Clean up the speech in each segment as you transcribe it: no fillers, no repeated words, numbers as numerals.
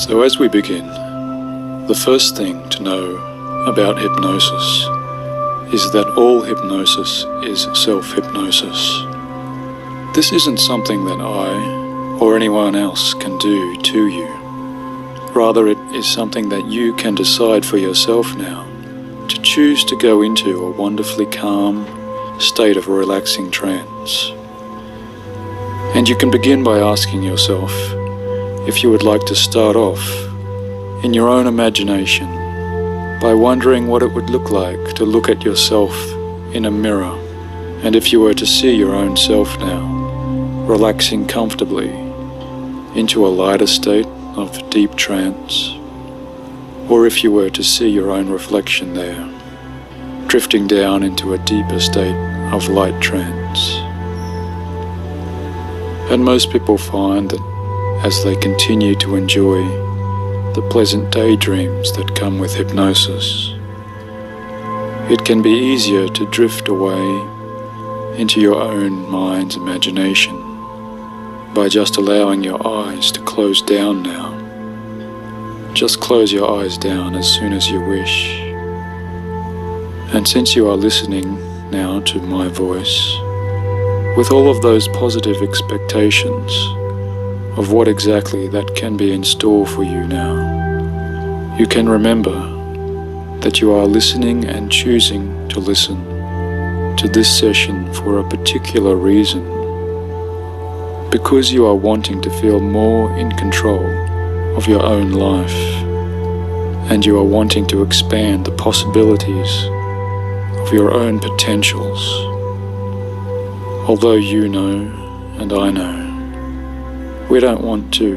So as we begin, the first thing to know about hypnosis is that all hypnosis is self-hypnosis. This isn't something that I or anyone else can do to you. Rather, it is something that you can decide for yourself now, to choose to go into a wonderfully calm state of relaxing trance. And you can begin by asking yourself if you would like to start off in your own imagination by wondering what it would look like to look at yourself in a mirror, and if you were to see your own self now, relaxing comfortably into a lighter state of deep trance, or if you were to see your own reflection there, drifting down into a deeper state of light trance. And most people find that as they continue to enjoy the pleasant daydreams that come with hypnosis, it can be easier to drift away into your own mind's imagination by just allowing your eyes to close down now. Just close your eyes down as soon as you wish. And since you are listening now to my voice, with all of those positive expectations of what exactly that can be in store for you now, you can remember that you are listening and choosing to listen to this session for a particular reason, because you are wanting to feel more in control of your own life, and you are wanting to expand the possibilities of your own potentials. Although you know, and I know, we don't want to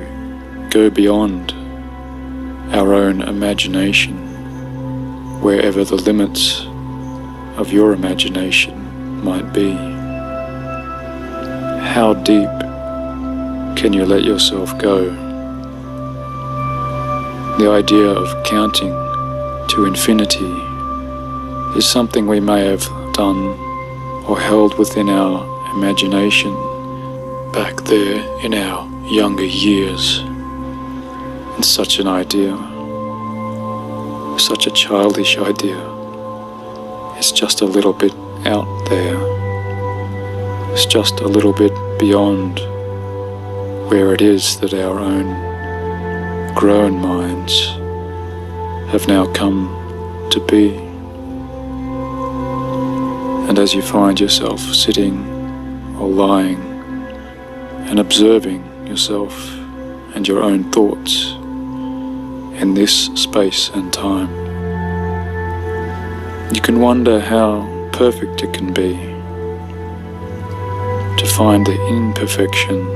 go beyond our own imagination, wherever the limits of your imagination might be. How deep can you let yourself go? The idea of counting to infinity is something we may have done or held within our imagination back there in our younger years. And such an idea, such a childish idea, is just a little bit out there. It's just a little bit beyond where it is that our own grown minds have now come to be. And as you find yourself sitting or lying and observing yourself and your own thoughts in this space and time, you can wonder how perfect it can be to find the imperfection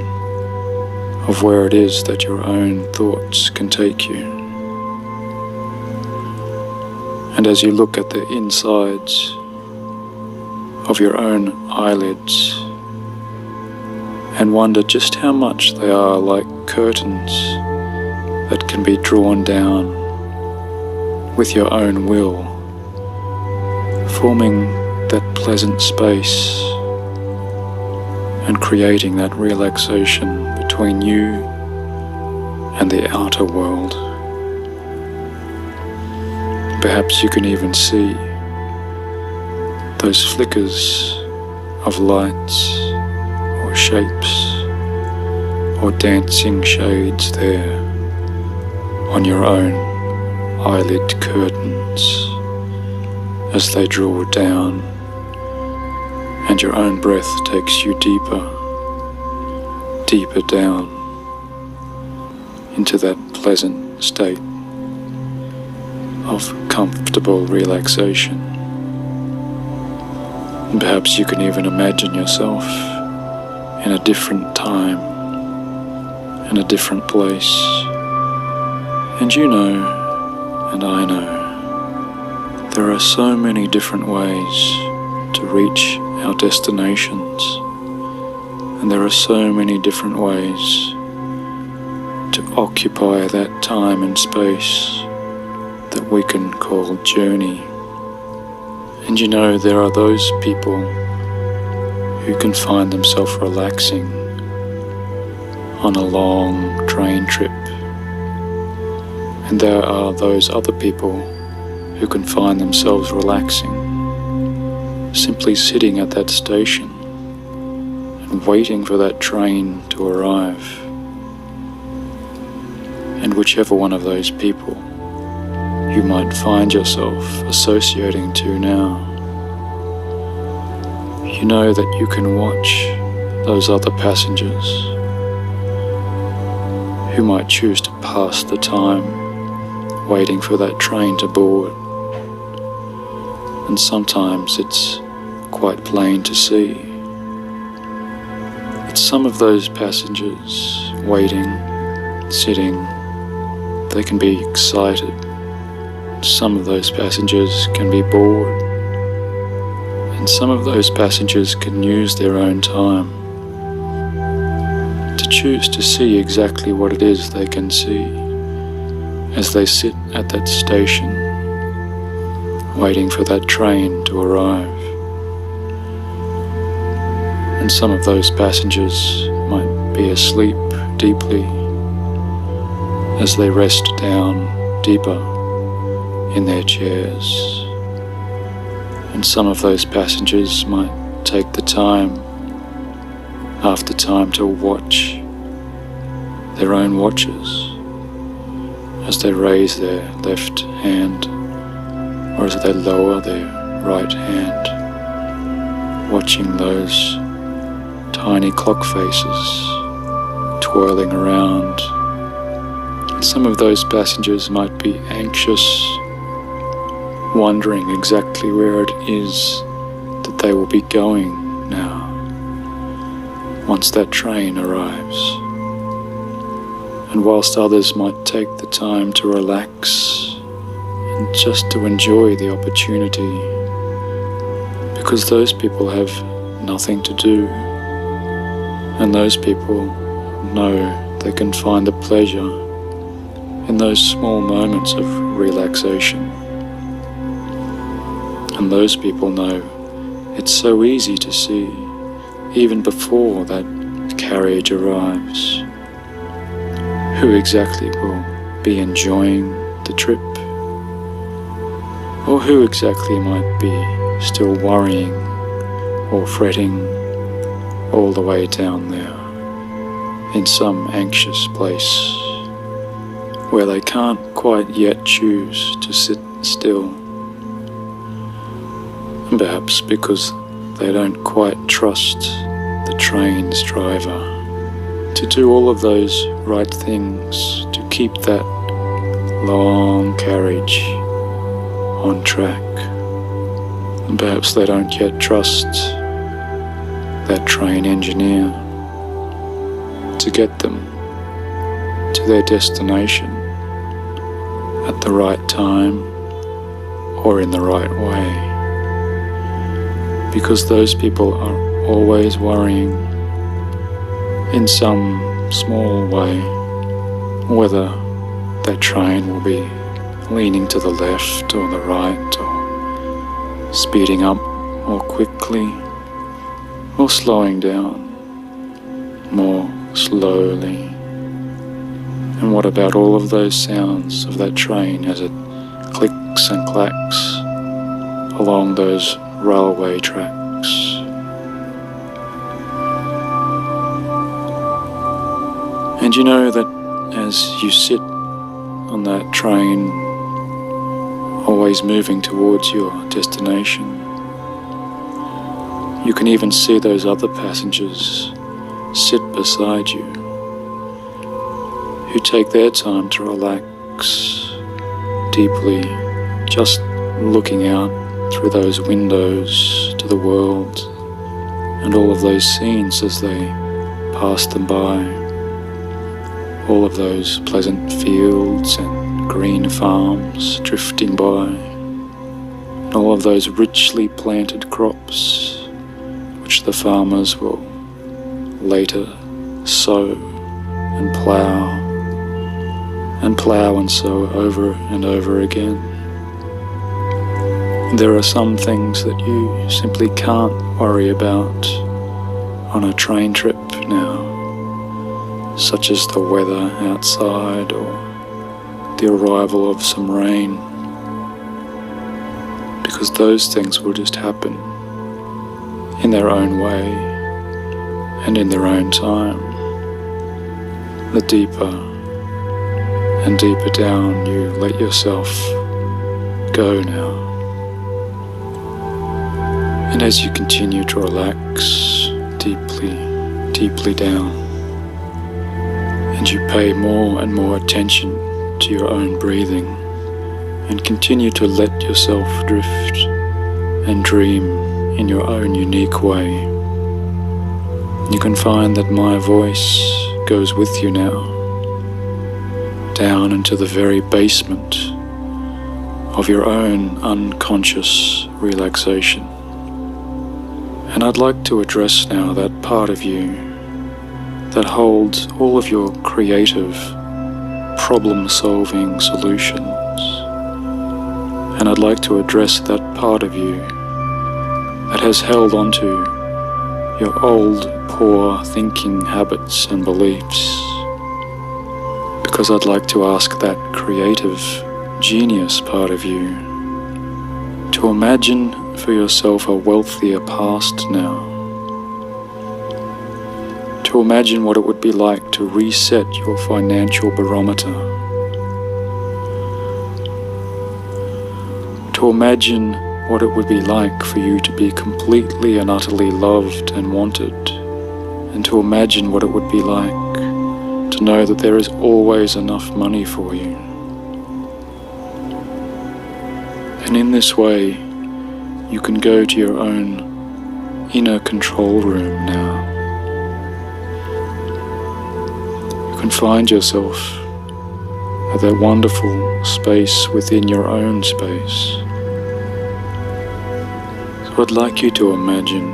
of where it is that your own thoughts can take you. And as you look at the insides of your own eyelids and wonder just how much they are like curtains that can be drawn down with your own will, forming that pleasant space and creating that relaxation between you and the outer world. Perhaps you can even see those flickers of lights or shapes or dancing shades there on your own eyelid curtains as they draw down and your own breath takes you deeper, deeper down into that pleasant state of comfortable relaxation. And perhaps you can even imagine yourself in a different time, in a different place. And you know, and I know, there are so many different ways to reach our destinations, and there are so many different ways to occupy that time and space that we can call journey. And you know, there are those people who can find themselves relaxing on a long train trip And there are those other people who can find themselves relaxing, simply sitting at that station and waiting for that train to arrive. And whichever one of those people you might find yourself associating to now, you know that you can watch those other passengers who might choose to pass the time waiting for that train to board. And sometimes it's quite plain to see. It's some of those passengers waiting, sitting, they can be excited. Some of those passengers can be bored. And some of those passengers can use their own time to choose to see exactly what it is they can see as they sit at that station waiting for that train to arrive. And some of those passengers might be asleep deeply as they rest down deeper in their chairs. And some of those passengers might take the time after time to watch their own watches as they raise their left hand or as they lower their right hand, watching those tiny clock faces twirling around. And some of those passengers might be anxious, wondering exactly where it is that they will be going now once that train arrives. And whilst others might take the time to relax and just to enjoy the opportunity, because those people have nothing to do, and those people know they can find the pleasure in those small moments of relaxation. And those people know it's so easy to see, even before that carriage arrives, who exactly will be enjoying the trip, or who exactly might be still worrying or fretting all the way down there in some anxious place where they can't quite yet choose to sit still. And perhaps because they don't quite trust the train's driver to do all of those right things to keep that long carriage on track. And perhaps they don't yet trust that train engineer to get them to their destination at the right time or in the right way. Because those people are always worrying in some small way whether that train will be leaning to the left or the right, or speeding up more quickly, or slowing down more slowly. And what about all of those sounds of that train as it clicks and clacks along those railway tracks? And you know that as you sit on that train, always moving towards your destination, you can even see those other passengers sit beside you, who take their time to relax deeply, just looking out through those windows to the world and all of those scenes as they pass them by, all of those pleasant fields and green farms drifting by, and all of those richly planted crops which the farmers will later sow and plough and sow over and over again. There are some things that you simply can't worry about on a train trip now, such as the weather outside or the arrival of some rain, because those things will just happen in their own way and in their own time. The deeper and deeper down you let yourself go now. And as you continue to relax deeply, deeply down, and you pay more and more attention to your own breathing, and continue to let yourself drift and dream in your own unique way, you can find that my voice goes with you now, down into the very basement of your own unconscious relaxation. And I'd like to address now that part of you that holds all of your creative, problem-solving solutions. And I'd like to address that part of you that has held onto your old, poor thinking habits and beliefs. Because I'd like to ask that creative, genius part of you to imagine for yourself a wealthier past now. To imagine what it would be like to reset your financial barometer. To imagine what it would be like for you to be completely and utterly loved and wanted. And to imagine what it would be like to know that there is always enough money for you. And in this way, you can go to your own inner control room now. You can find yourself at that wonderful space within your own space. So I'd like you to imagine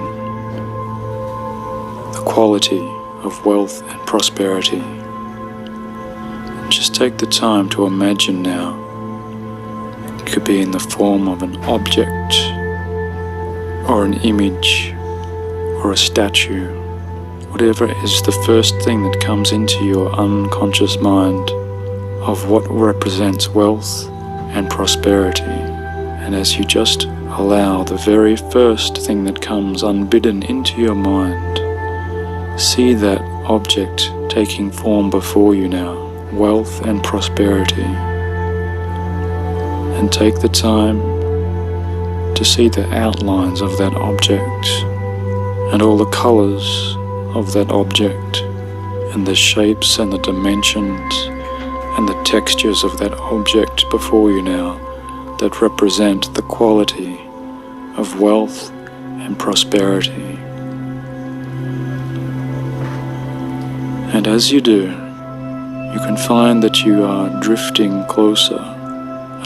the quality of wealth and prosperity. And just take the time to imagine now. It could be in the form of an object, or an image, or a statue, whatever is the first thing that comes into your unconscious mind of what represents wealth and prosperity. And as you just allow the very first thing that comes unbidden into your mind, see that object taking form before you now, wealth and prosperity. And take the time to see the outlines of that object and all the colors of that object and the shapes and the dimensions and the textures of that object before you now that represent the quality of wealth and prosperity. And as you do, you can find that you are drifting closer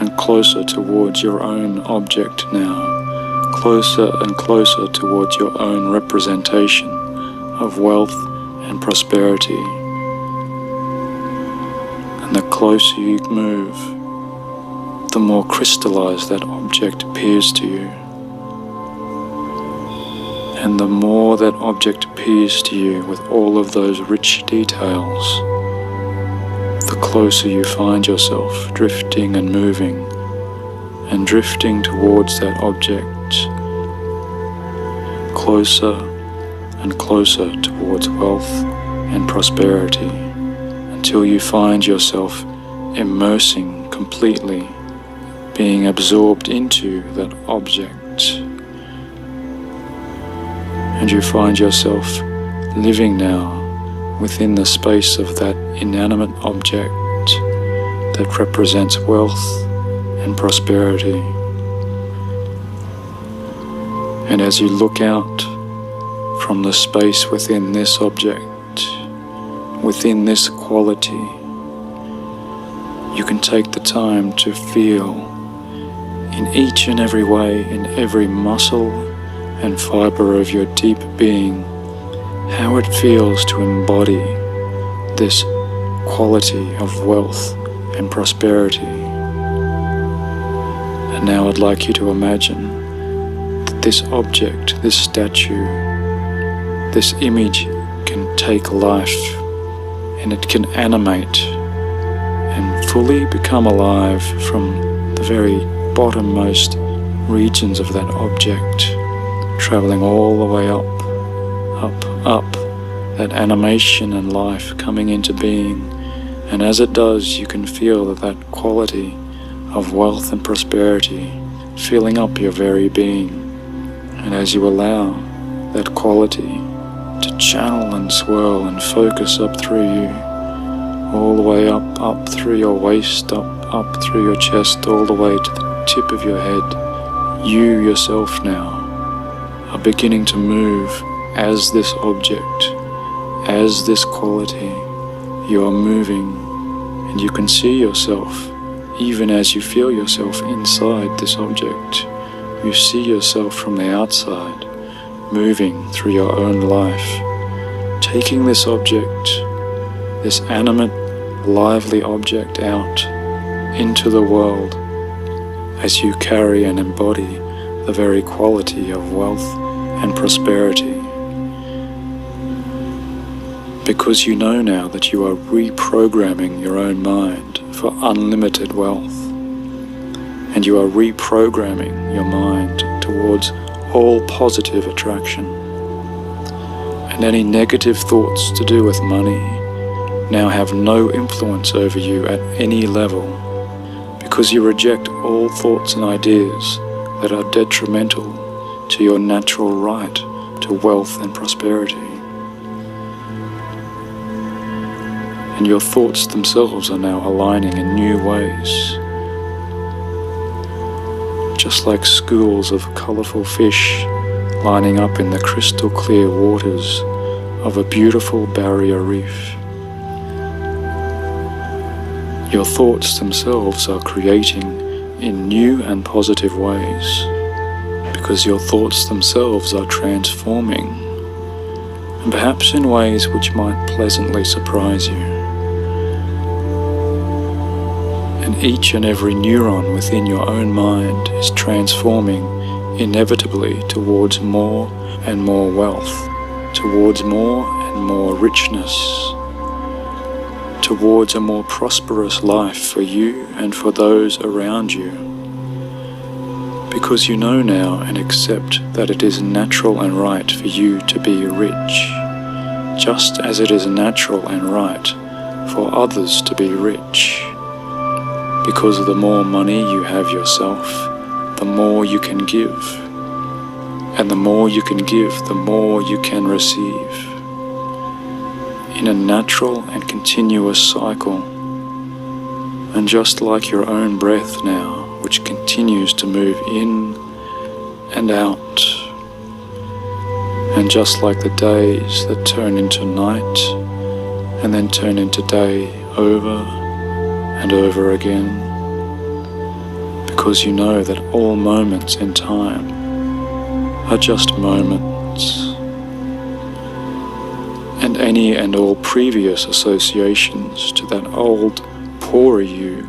and closer towards your own object now, closer and closer towards your own representation of wealth and prosperity. And the closer you move, the more crystallized that object appears to you. And the more that object appears to you with all of those rich details, the closer you find yourself drifting and moving and drifting towards that object, closer and closer towards wealth and prosperity, until you find yourself immersing completely, being absorbed into that object. And you find yourself living now within the space of that inanimate object that represents wealth and prosperity. And as you look out from the space within this object, within this quality, you can take the time to feel in each and every way, in every muscle and fiber of your deep being, how it feels to embody this quality of wealth and prosperity. And now I'd like you to imagine that this object, this statue, this image can take life, and it can animate and fully become alive from the very bottommost regions of that object, traveling all the way up, that animation and life coming into being. And as it does, you can feel that quality of wealth and prosperity filling up your very being. And as you allow that quality to channel and swirl and focus up through you, all the way up through your waist, up through your chest, all the way to the tip of your head, you yourself now are beginning to move as this object, as this quality. You are moving, and you can see yourself, even as you feel yourself inside this object. You see yourself from the outside, moving through your own life, taking this object, this animate, lively object out into the world as you carry and embody the very quality of wealth and prosperity. Because you know now that you are reprogramming your own mind for unlimited wealth, and you are reprogramming your mind towards all positive attraction. And any negative thoughts to do with money now have no influence over you at any level, because you reject all thoughts and ideas that are detrimental to your natural right to wealth and prosperity. And your thoughts themselves are now aligning in new ways, just like schools of colourful fish lining up in the crystal clear waters of a beautiful barrier reef. Your thoughts themselves are creating in new and positive ways, because your thoughts themselves are transforming, and perhaps in ways which might pleasantly surprise you. And each and every neuron within your own mind is transforming inevitably towards more and more wealth, towards more and more richness, towards a more prosperous life for you and for those around you. Because you know now and accept that it is natural and right for you to be rich, just as it is natural and right for others to be rich. Because the more money you have yourself, the more you can give. And the more you can give, the more you can receive. In a natural and continuous cycle. And just like your own breath now, which continues to move in and out. And just like the days that turn into night and then turn into day over and over again, because you know that all moments in time are just moments, and any and all previous associations to that old, poorer you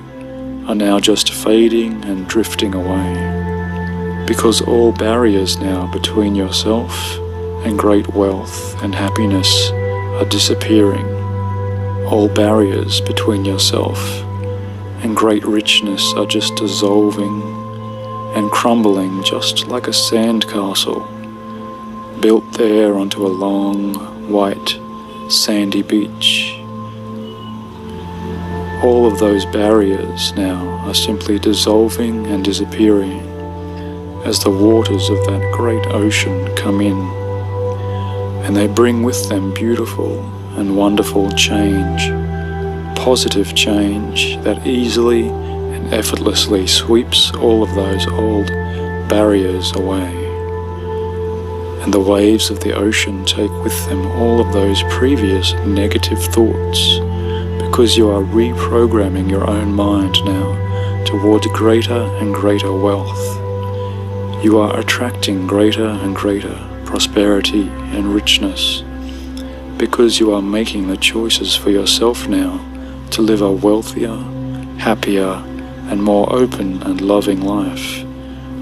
are now just fading and drifting away, because all barriers now between yourself and great wealth and happiness are disappearing. All barriers between yourself and great richness are just dissolving and crumbling, just like a sandcastle built there onto a long, white, sandy beach. All of those barriers now are simply dissolving and disappearing as the waters of that great ocean come in, and they bring with them beautiful and wonderful change, positive change that easily and effortlessly sweeps all of those old barriers away. And the waves of the ocean take with them all of those previous negative thoughts, because you are reprogramming your own mind now towards greater and greater wealth. You are attracting greater and greater prosperity and richness, because you are making the choices for yourself now to live a wealthier, happier, and more open and loving life,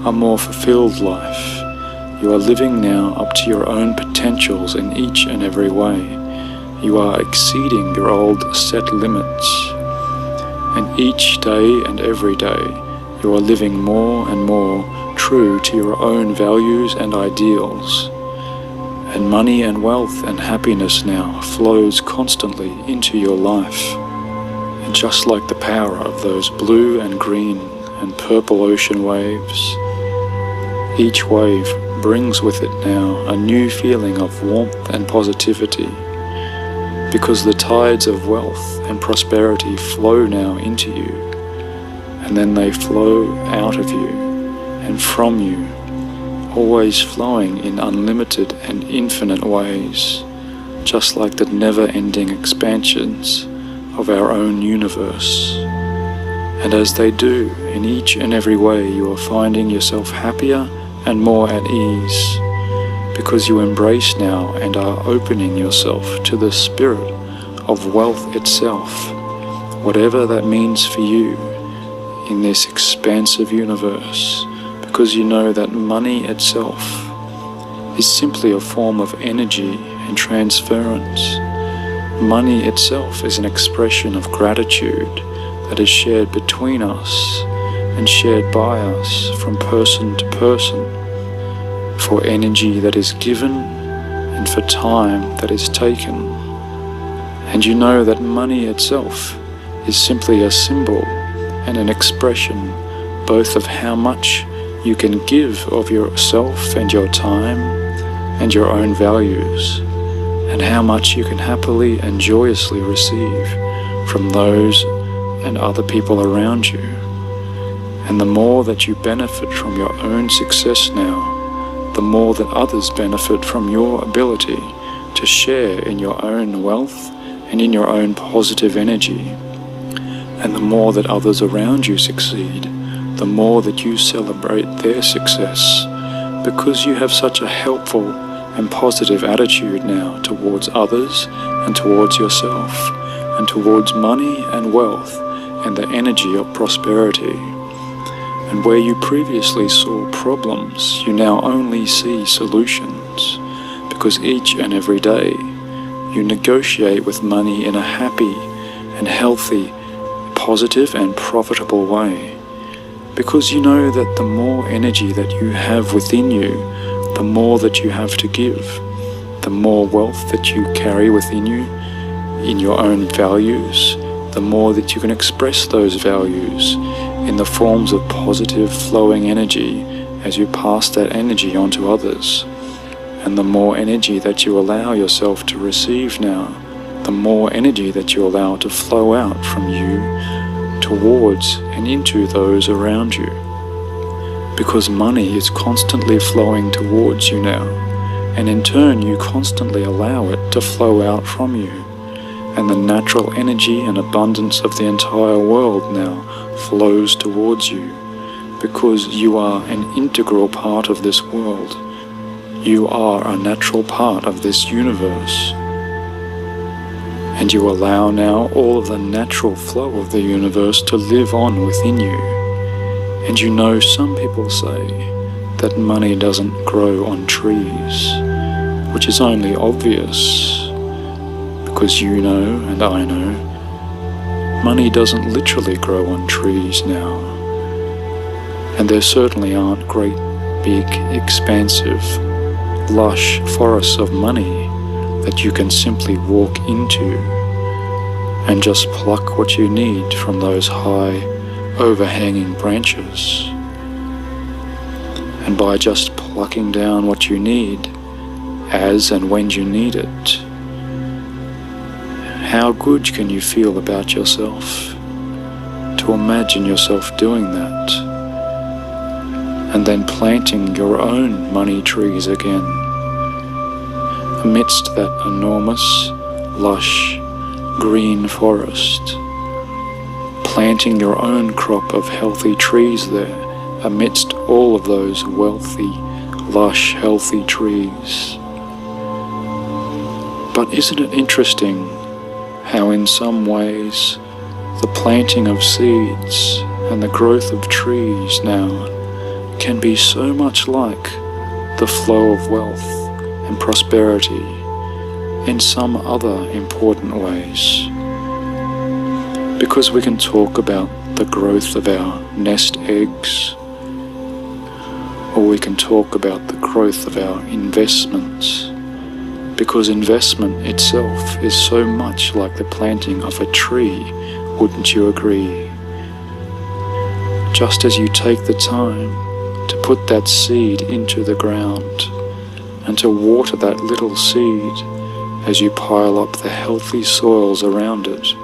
a more fulfilled life. You are living now up to your own potentials in each and every way. You are exceeding your old set limits, And each day and every day, you are living more and more true to your own values and ideals. And money and wealth and happiness now flows constantly into your life. And just like the power of those blue and green and purple ocean waves, each wave brings with it now a new feeling of warmth and positivity, because the tides of wealth and prosperity flow now into you, and then they flow out of you and from you, always flowing in unlimited and infinite ways, just like the never-ending expansions of our own universe. And as they do, in each and every way, you are finding yourself happier and more at ease, because you embrace now and are opening yourself to the spirit of wealth itself, whatever that means for you in this expansive universe, because you know that money itself is simply a form of energy and transference. Money itself is an expression of gratitude that is shared between us and shared by us from person to person, for energy that is given and for time that is taken. And you know that money itself is simply a symbol and an expression both of how much you can give of yourself and your time and your own values, and how much you can happily and joyously receive from those and other people around you. And the more that you benefit from your own success now, the more that others benefit from your ability to share in your own wealth and in your own positive energy. And the more that others around you succeed, the more that you celebrate their success, because you have such a helpful and positive attitude now towards others and towards yourself and towards money and wealth and the energy of prosperity. And where you previously saw problems, you now only see solutions, because each and every day you negotiate with money in a happy and healthy, positive and profitable way, because you know that the more energy that you have within you, the more that you have to give, the more wealth that you carry within you in your own values, the more that you can express those values in the forms of positive flowing energy as you pass that energy on to others. And the more energy that you allow yourself to receive now, the more energy that you allow to flow out from you towards and into those around you. Because money is constantly flowing towards you now, and in turn you constantly allow it to flow out from you. And the natural energy and abundance of the entire world now flows towards you, because you are an integral part of this world. You are a natural part of this universe. And you allow now all of the natural flow of the universe to live on within you. And you know, some people say that money doesn't grow on trees, which is only obvious, because you know and I know money doesn't literally grow on trees now. And there certainly aren't great, big, expansive, lush forests of money that you can simply walk into and just pluck what you need from those high, overhanging branches. And by just plucking down what you need as and when you need it, how good can you feel about yourself to imagine yourself doing that, and then planting your own money trees again amidst that enormous, lush, green forest, planting your own crop of healthy trees there amidst all of those wealthy, lush, healthy trees. But isn't it interesting how in some ways the planting of seeds and the growth of trees now can be so much like the flow of wealth and prosperity in some other important ways? because we can talk about the growth of our nest eggs, or we can talk about the growth of our investments, because investment itself is so much like the planting of a tree, wouldn't you agree? Just as you take the time to put that seed into the ground and to water that little seed as you pile up the healthy soils around it,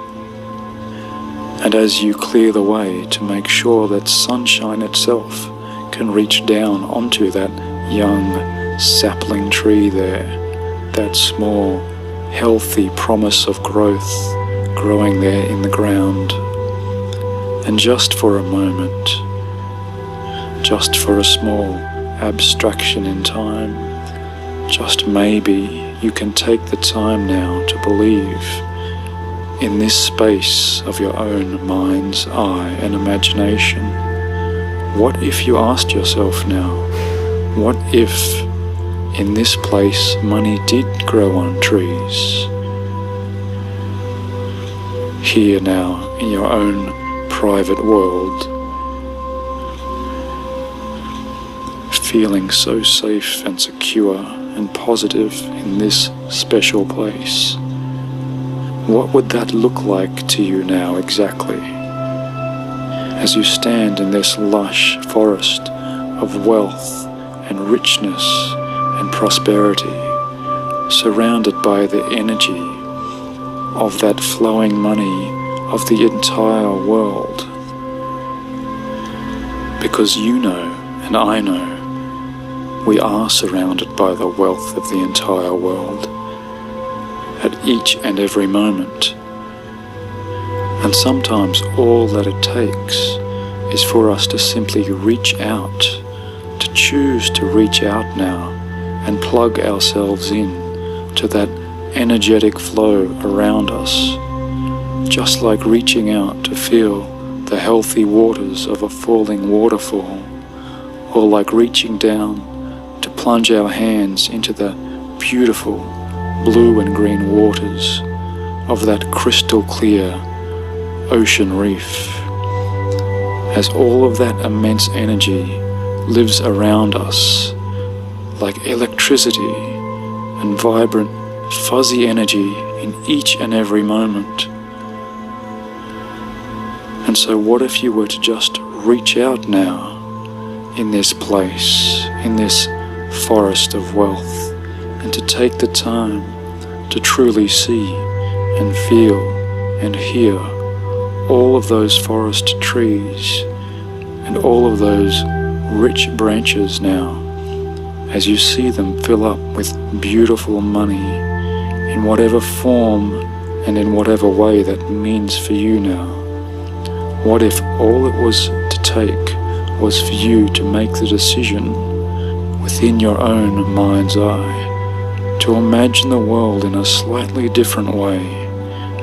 and as you clear the way to make sure that sunshine itself can reach down onto that young sapling tree there, that small, healthy promise of growth growing there in the ground. And just for a moment, just for a small abstraction in time, just maybe you can take the time now to believe in this space of your own mind's eye and imagination. What if you asked yourself now, what if in this place money did grow on trees? Here now, in your own private world, feeling so safe and secure and positive in this special place. What would that look like to you now exactly? As you stand in this lush forest of wealth and richness and prosperity, surrounded by the energy of that flowing money of the entire world. Because you know, and I know, we are surrounded by the wealth of the entire world at each and every moment. And sometimes all that it takes is for us to simply reach out, to choose to reach out now and plug ourselves in to that energetic flow around us, just like reaching out to feel the healthy waters of a falling waterfall, or like reaching down to plunge our hands into the beautiful blue and green waters of that crystal clear ocean reef. As all of that immense energy lives around us like electricity and vibrant fuzzy energy in each and every moment. And so what if you were to just reach out now in this place, in this forest of wealth, and to take the time to truly see and feel and hear all of those forest trees and all of those rich branches now, as you see them fill up with beautiful money in whatever form and in whatever way that means for you now. What if all it was to take was for you to make the decision within your own mind's eye to imagine the world in a slightly different way,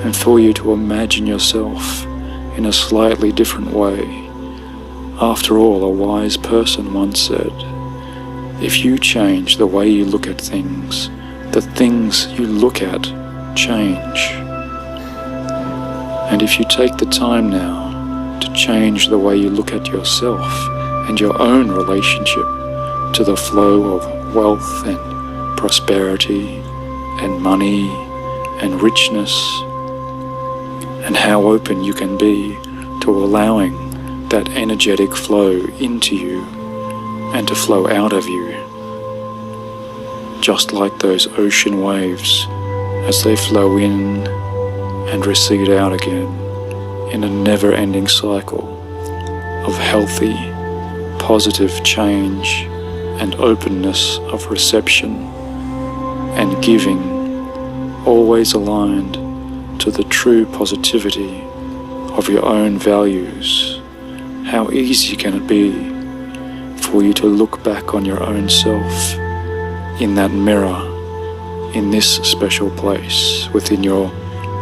and for you to imagine yourself in a slightly different way? After all, a wise person once said, if you change the way you look at things, the things you look at change. And if you take the time now to change the way you look at yourself and your own relationship to the flow of wealth and prosperity and money and richness, and how open you can be to allowing that energetic flow into you and to flow out of you, just like those ocean waves as they flow in and recede out again in a never-ending cycle of healthy, positive change and openness of reception and giving, always aligned to the true positivity of your own values. How easy can it be for you to look back on your own self in that mirror, in this special place within your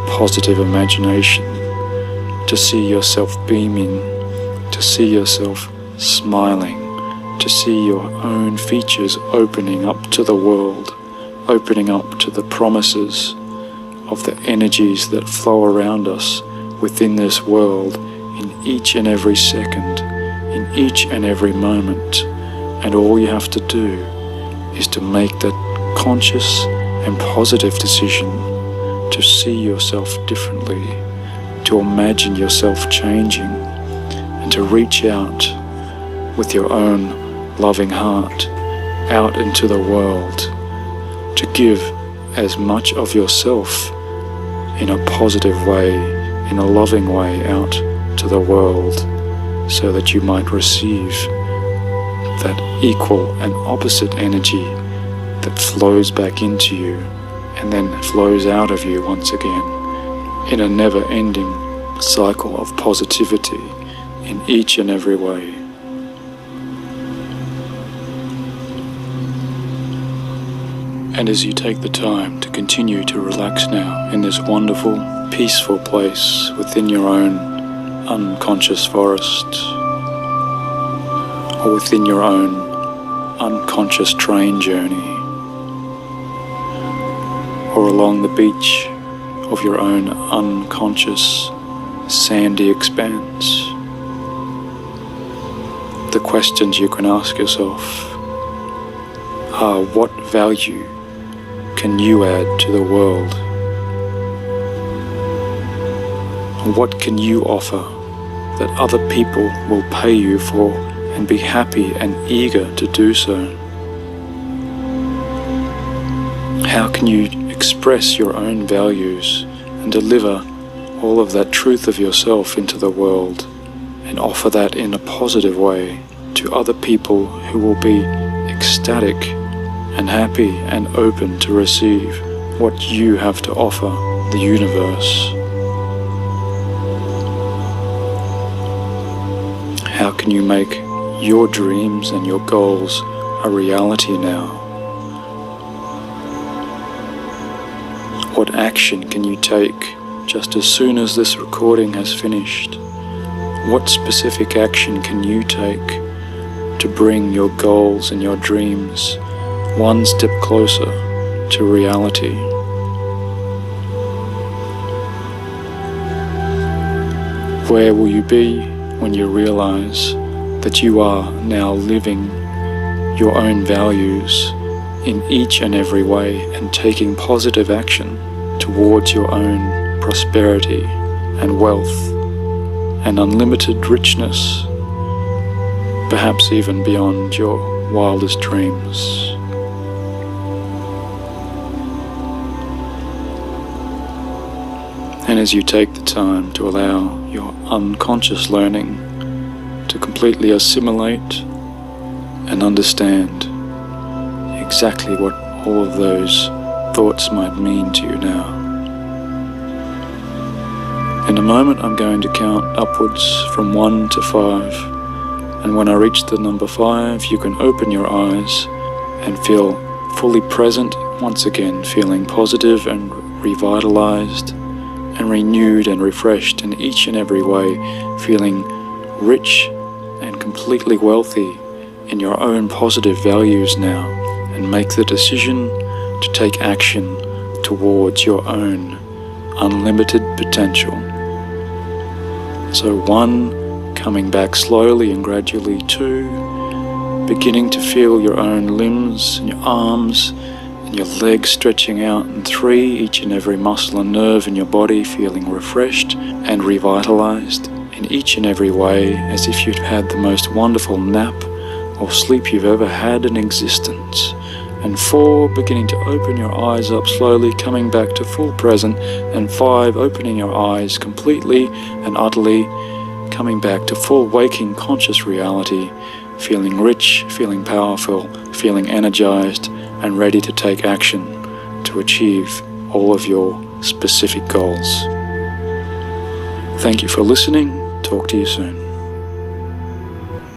positive imagination, to see yourself beaming, to see yourself smiling, to see your own features opening up to the world, opening up to the promises of the energies that flow around us within this world in each and every second, in each and every moment. And all you have to do is to make that conscious and positive decision to see yourself differently, to imagine yourself changing, and to reach out with your own loving heart out into the world, to give as much of yourself in a positive way, in a loving way out to the world, so that you might receive that equal and opposite energy that flows back into you and then flows out of you once again in a never-ending cycle of positivity in each and every way. And as you take the time to continue to relax now in this wonderful, peaceful place within your own unconscious forest, or within your own unconscious train journey, or along the beach of your own unconscious sandy expanse, the questions you can ask yourself are: what value can you add to the world? What can you offer that other people will pay you for and be happy and eager to do so? How can you express your own values and deliver all of that truth of yourself into the world and offer that in a positive way to other people who will be ecstatic and happy and open to receive what you have to offer the universe? How can you make your dreams and your goals a reality now? What action can you take just as soon as this recording has finished? What specific action can you take to bring your goals and your dreams one step closer to reality? Where will you be when you realize that you are now living your own values in each and every way and taking positive action towards your own prosperity and wealth and unlimited richness, perhaps even beyond your wildest dreams? And as you take the time to allow your unconscious learning to completely assimilate and understand exactly what all of those thoughts might mean to you now. In a moment I'm going to count upwards from 1 to 5, and when I reach the number 5 you can open your eyes and feel fully present once again, feeling positive and revitalized and renewed and refreshed in each and every way, feeling rich and completely wealthy in your own positive values now, and make the decision to take action towards your own unlimited potential. So 1, coming back slowly and gradually. 2, beginning to feel your own limbs and your arms and your legs stretching out. And 3, each and every muscle and nerve in your body feeling refreshed and revitalized in each and every way, as if you'd had the most wonderful nap or sleep you've ever had in existence. And 4, beginning to open your eyes up slowly, coming back to full present. And 5, opening your eyes completely and utterly, coming back to full waking conscious reality, feeling rich, feeling powerful, feeling energized, and ready to take action to achieve all of your specific goals. Thank you for listening. Talk to you soon.